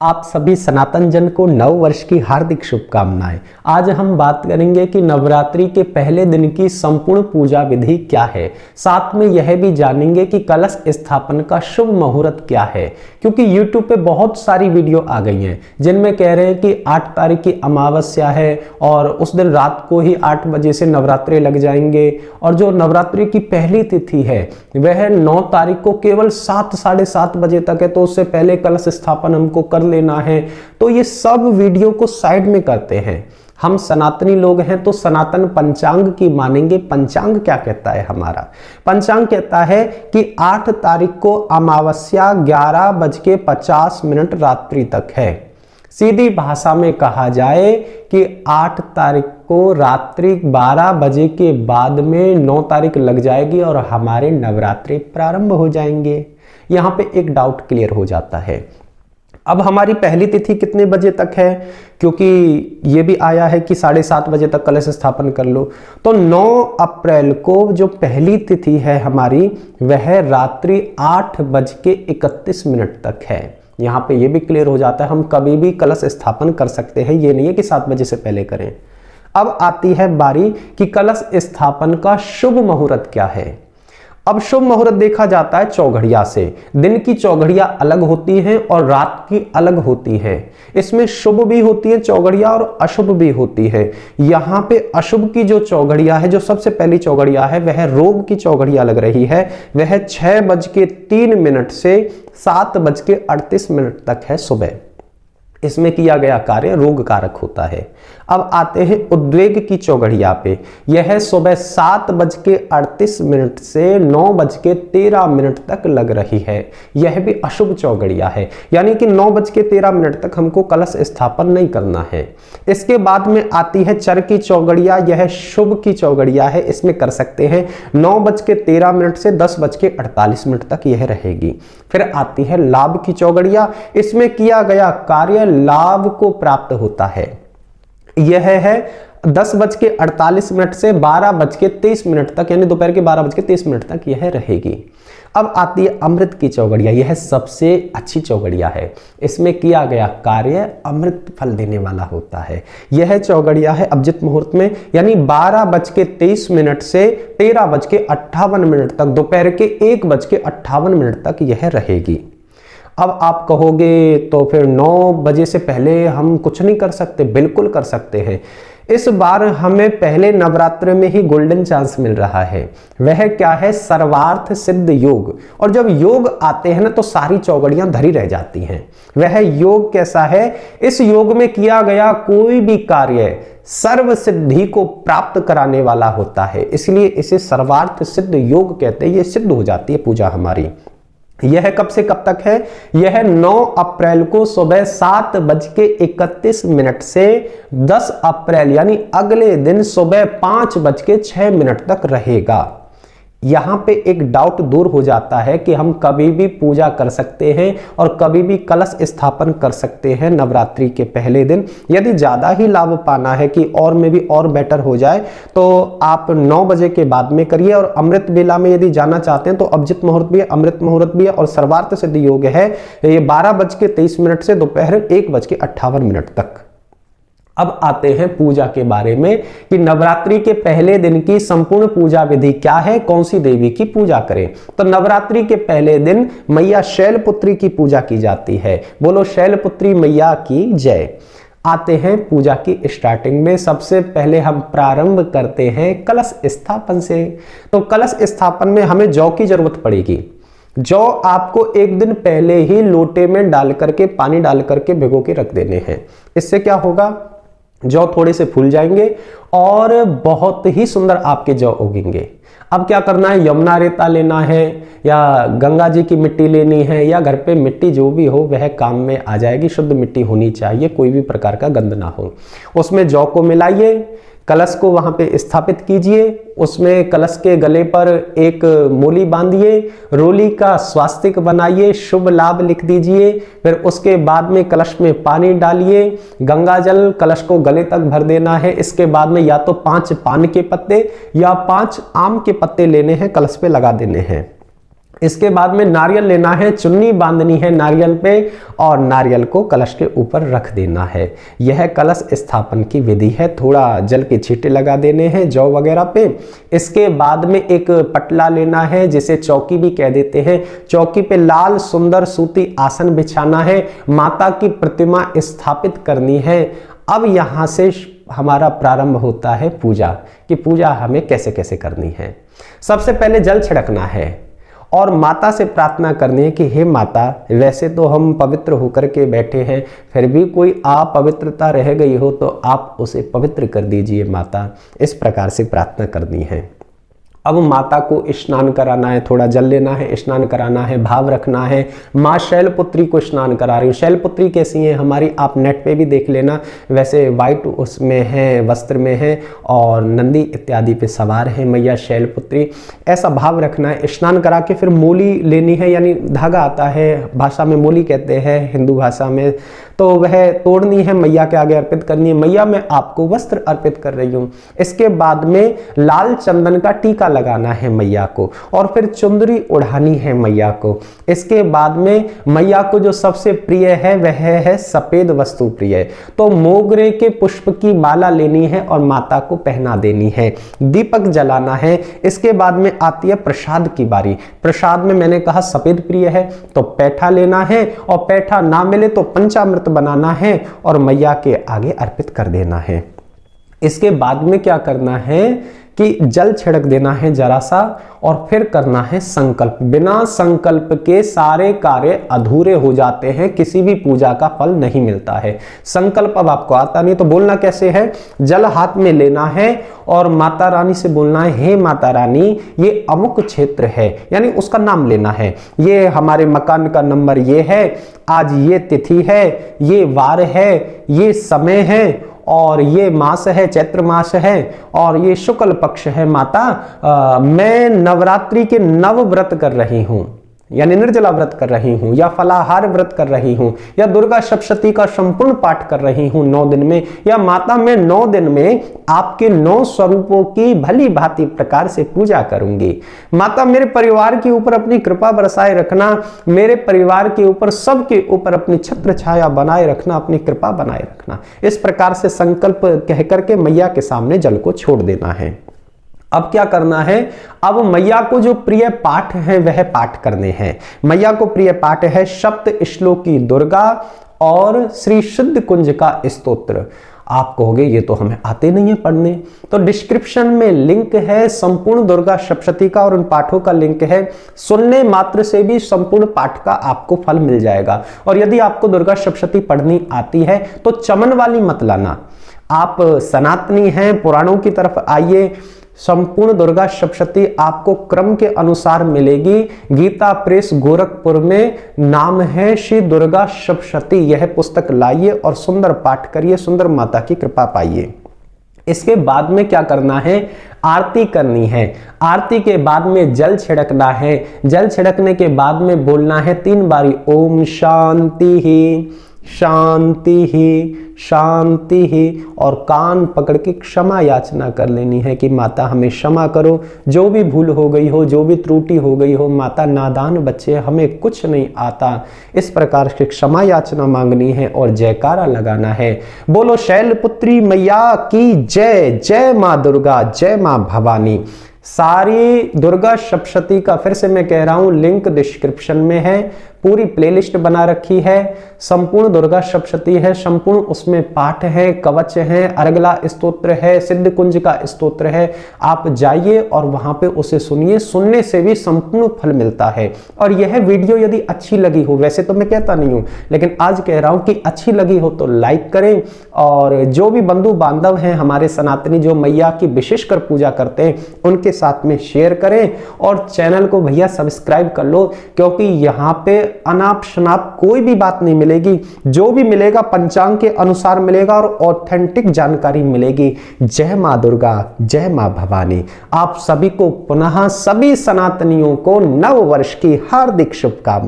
आप सभी सनातन जन को नव वर्ष की हार्दिक शुभकामनाएं। आज हम बात करेंगे कि नवरात्रि के पहले दिन की संपूर्ण पूजा विधि क्या है। साथ में यह भी जानेंगे कि कलश स्थापन का शुभ मुहूर्त क्या है, क्योंकि YouTube पे बहुत सारी वीडियो आ गई हैं जिनमें कह रहे हैं कि 8 तारीख की अमावस्या है और उस दिन रात को ही 8 बजे से नवरात्रे लग जाएंगे, और जो नवरात्रि की पहली तिथि है वह 9 तारीख को केवल 7 साढ़े 7 बजे तक है, तो उससे पहले कलश स्थापन हमको कर लेना है। तो ये सब वीडियो को साइड में करते हैं। हम सनातनी लोग हैं तो सनातन पंचांग की मानेंगे। पंचांग क्या कहता है? हमारा पंचांग कहता है कि 8 तारीख को अमावस्या 11:50 रात्रि तक है। सीधी भाषा में कहा जाए कि 8 तारीख को रात्रि 12 बजे के बाद में 9 तारीख लग जाएगी और हमारे नवरात्रि प्रारंभ हो जाएंगे। यहां पे एक डाउट क्लियर हो जाता है। अब हमारी पहली तिथि कितने बजे तक है? क्योंकि ये भी आया है कि 7:30 बजे तक कलश स्थापन कर लो, तो 9 अप्रैल को जो पहली तिथि है हमारी वह रात्रि 8:31 तक है। यहाँ पे ये भी क्लियर हो जाता है हम कभी भी कलश स्थापन कर सकते हैं, ये नहीं है कि 7 बजे से पहले करें। अब आती है बारी कि कलश स्थापन का शुभ मुहूर्त क्या है। अब शुभ मुहूर्त देखा जाता है चौघड़िया से। दिन की चौघड़िया अलग होती हैं और रात की अलग होती हैं। इसमें शुभ भी होती है चौघड़िया और अशुभ भी होती है। यहाँ पे अशुभ की जो चौघड़िया है, जो सबसे पहली चौघड़िया है, वह रोग की चौघड़िया लग रही है। वह 6:03 से 7:38 तक है सुबह। इसमें किया गया कार्य रोग कारक होता है। अब आते हैं उद्वेग की चौघड़िया पे। यह सुबह 7:38 से 9:13 तक लग रही है। यह भी अशुभ चौघड़िया है, यानी कि 9:13 तक हमको कलश स्थापन नहीं करना है। इसके बाद में आती है चर की चौघड़िया। यह शुभ की चौघड़िया है, इसमें कर सकते हैं 9:13 से 10:48 तक यह रहेगी। फिर आती है लाभ की चौघड़िया। इसमें किया गया कार्य लाभ को प्राप्त होता है। यह है 10:48 से 12:23 तक, यानी दोपहर के 12:23 तक यह रहेगी। अब आती है अमृत की चौघड़िया। यह सबसे अच्छी चौघड़िया है। इसमें किया गया कार्य अमृत फल देने वाला होता है। यह चौघड़िया है अभिजित मुहूर्त में, यानी 12:23 से 13:58 तक, दोपहर के 1:58 तक यह रहेगी। अब आप कहोगे तो फिर 9 बजे से पहले हम कुछ नहीं कर सकते? बिल्कुल कर सकते हैं। इस बार हमें पहले नवरात्र में ही गोल्डन चांस मिल रहा है। वह क्या है? सर्वार्थ सिद्ध योग। और जब योग आते हैं ना तो सारी चौघड़ियां धरी रह जाती हैं। वह योग कैसा है? इस योग में किया गया कोई भी कार्य सर्व सिद्धि को प्राप्त कराने वाला होता है, इसलिए इसे सर्वार्थ सिद्ध योग कहते हैं। ये सिद्ध हो जाती है पूजा हमारी। यह कब से कब तक है? यह 9 अप्रैल को सुबह 7:31 से 10 अप्रैल यानी अगले दिन सुबह 5:06 तक रहेगा। यहां पे एक डाउट दूर हो जाता है कि हम कभी भी पूजा कर सकते हैं और कभी भी कलश स्थापन कर सकते हैं नवरात्रि के पहले दिन। यदि ज्यादा ही लाभ पाना है कि और में भी और बेटर हो जाए तो आप 9 बजे के बाद में करिए। और अमृत बेला में यदि जाना चाहते हैं तो अभिजित मुहूर्त भी है, अमृत मुहूर्त भी है और सर्वार्थ सिद्ध योग है। ये 12:23 से दोपहर 1:58 तक। अब आते हैं पूजा के बारे में कि नवरात्रि के पहले दिन की संपूर्ण पूजा विधि क्या है, कौन सी देवी की पूजा करें। तो नवरात्रि के पहले दिन मैया शैलपुत्री की पूजा की जाती है। बोलो शैलपुत्री मैया की जय। आते हैं पूजा की स्टार्टिंग में। सबसे पहले हम प्रारंभ करते हैं कलश स्थापन से। तो कलश स्थापन में हमें जौ की जरूरत पड़ेगी। जौ आपको एक दिन पहले ही लोटे में डाल करके, पानी डाल करके भिगो के रख देने हैं। इससे क्या होगा? जौ थोड़े से फूल जाएंगे और बहुत ही सुंदर आपके जौ उगेंगे। अब क्या करना है? यमुना रेता लेना है या गंगा जी की मिट्टी लेनी है, या घर पे मिट्टी जो भी हो वह काम में आ जाएगी। शुद्ध मिट्टी होनी चाहिए, कोई भी प्रकार का गंद ना हो। उसमें जौ को मिलाइए, कलश को वहां पे स्थापित कीजिए। उसमें कलश के गले पर एक मोली बांधिए, रोली का स्वास्तिक बनाइए, शुभ लाभ लिख दीजिए। फिर उसके बाद में कलश में पानी डालिए, गंगा जल कलश को गले तक भर देना है। इसके बाद में या तो 5 पान के पत्ते या 5 आम के पत्ते लेने हैं, कलश पे लगा देने हैं। इसके बाद में नारियल लेना है, चुन्नी बांधनी है नारियल पे और नारियल को कलश के ऊपर रख देना है। यह कलश स्थापन की विधि है। थोड़ा जल के छींटे लगा देने हैं जौ वगैरह पे। इसके बाद में एक पटला लेना है जिसे चौकी भी कह देते हैं। चौकी पे लाल सुंदर सूती आसन बिछाना है, माता की प्रतिमा स्थापित करनी है। अब यहां से हमारा प्रारंभ होता है पूजा, कि पूजा हमें कैसे कैसे करनी है। सबसे पहले जल छिड़कना है और माता से प्रार्थना करनी है कि हे माता, वैसे तो हम पवित्र होकर के बैठे हैं, फिर भी कोई अपवित्रता रह गई हो तो आप उसे पवित्र कर दीजिए माता। इस प्रकार से प्रार्थना करनी है। अब माता को स्नान कराना है, थोड़ा जल लेना है, स्नान कराना है, भाव रखना है। माँ शैलपुत्री को स्नान करा रही हूँ। शैलपुत्री कैसी है हमारी, आप नेट पे भी देख लेना, वैसे वाइट उसमें है, वस्त्र में है और नंदी इत्यादि पे सवार है मैया शैलपुत्री। ऐसा भाव रखना है। स्नान करा के फिर मोली लेनी है, यानी धागा आता है, भाषा में मोली कहते हैं हिंदू भाषा में, तो वह तोड़नी है, मैया के आगे अर्पित करनी है। मैया मैं आपको वस्त्र अर्पित कर रही हूँ। इसके बाद में लाल चंदन का टीका लगाना है मैया को और फिर चुंदरी उड़ानी है मैया को। इसके बाद में मैया को जो सबसे प्रिय है वह है सफेद वस्तु प्रिय, तो मोगरे के पुष्प की माला लेनी है और माता को पहना देनी है। दीपक जलाना है। इसके बाद में आती है प्रसाद की बारी। प्रसाद में मैंने कहा सफेद प्रिय है तो पैठा लेना है और पैठा ना मिले तो पंचामृत बनाना है और मैया के आगे अर्पित कर देना है। इसके बाद में क्या करना है कि जल छिड़क देना है जरा सा और फिर करना है संकल्प। बिना संकल्प के सारे कार्य अधूरे हो जाते हैं, किसी भी पूजा का फल नहीं मिलता है। संकल्प अब आपको आता नहीं तो बोलना कैसे है, जल हाथ में लेना है और माता रानी से बोलना है, हे माता रानी ये अमुक क्षेत्र है, यानी उसका नाम लेना है। ये हमारे मकान का नंबर ये है, आज ये तिथि है, ये वार है, ये समय है और ये मास है, चैत्र मास है और ये शुक्ल पक्ष है। माता मैं नवरात्रि के नव व्रत कर रही हूं, यानी निर्जला व्रत कर रही हूं या फलाहार व्रत कर रही हूं या दुर्गा सप्तशती का संपूर्ण पाठ कर रही हूं 9 दिन में, या माता मैं 9 दिन में आपके 9 स्वरूपों की भली भांति प्रकार से पूजा करूंगी। माता मेरे परिवार के ऊपर अपनी कृपा बरसाए रखना, मेरे परिवार के ऊपर सबके ऊपर अपनी छत्र छाया बनाए रखना, अपनी कृपा बनाए रखना। इस प्रकार से संकल्प कह करके मैया के सामने जल को छोड़ देना है। अब क्या करना है, अब मैया को जो प्रिय पाठ है वह पाठ करने हैं। मैया को प्रिय पाठ है सप्त श्लोकी दुर्गा और श्री सिद्ध कुंज का स्तोत्र। आप कहोगे ये तो हमें आते नहीं है पढ़ने, तो डिस्क्रिप्शन में लिंक है संपूर्ण दुर्गा सप्तशती का और उन पाठों का लिंक है। सुनने मात्र से भी संपूर्ण पाठ का आपको फल मिल जाएगा। और यदि आपको दुर्गा सप्तशती पढ़नी आती है तो चमन वाली मत लाना, आप सनातनी हैं, पुराणों की तरफ आइए। संपूर्ण दुर्गा सप्तशती आपको क्रम के अनुसार मिलेगी। गीता प्रेस गोरखपुर में नाम है श्री दुर्गा सप्तशती। यह पुस्तक लाइए और सुंदर पाठ करिए, सुंदर माता की कृपा पाइए। इसके बाद में क्या करना है, आरती करनी है। आरती के बाद में जल छिड़कना है। जल छिड़कने के बाद में बोलना है 3 बारी ओम शांति ही शांति ही शांति ही, और कान पकड़ के क्षमा याचना कर लेनी है कि माता हमें क्षमा करो, जो भी भूल हो गई हो, जो भी त्रुटि हो गई हो, माता नादान बच्चे हमें कुछ नहीं आता। इस प्रकार से क्षमा याचना मांगनी है और जयकारा लगाना है। बोलो शैलपुत्री मैया की जय, जय माँ दुर्गा, जय माँ भवानी। सारी दुर्गा सप्तशती का फिर से मैं कह रहा हूं लिंक डिस्क्रिप्शन में है। पूरी प्लेलिस्ट बना रखी है, संपूर्ण दुर्गा सप्तशती है, संपूर्ण उसमें पाठ है, कवच है, अर्गला स्तोत्र है, सिद्ध कुंज का स्तोत्र है। आप जाइए और वहां पे उसे सुनिए, सुनने से भी संपूर्ण फल मिलता है। और यह वीडियो यदि अच्छी लगी हो, वैसे तो मैं कहता नहीं हूं लेकिन आज कह रहा हूं कि अच्छी लगी हो तो लाइक करें, और जो भी बंधु बांधव हैं हमारे सनातनी जो मैया की विशेषकर पूजा करते हैं उनके साथ में शेयर करें, और चैनल को भैया सब्सक्राइब कर लो, क्योंकि यहाँ पे अनाप शनाप कोई भी बात नहीं मिलेगी। जो भी मिलेगा पंचांग के अनुसार मिलेगा और ऑथेंटिक जानकारी मिलेगी। जय मां दुर्गा, जय मां भवानी। आप सभी को पुनः सभी सनातनियों को नव वर्ष की हार्दिक शुभकामनाएं।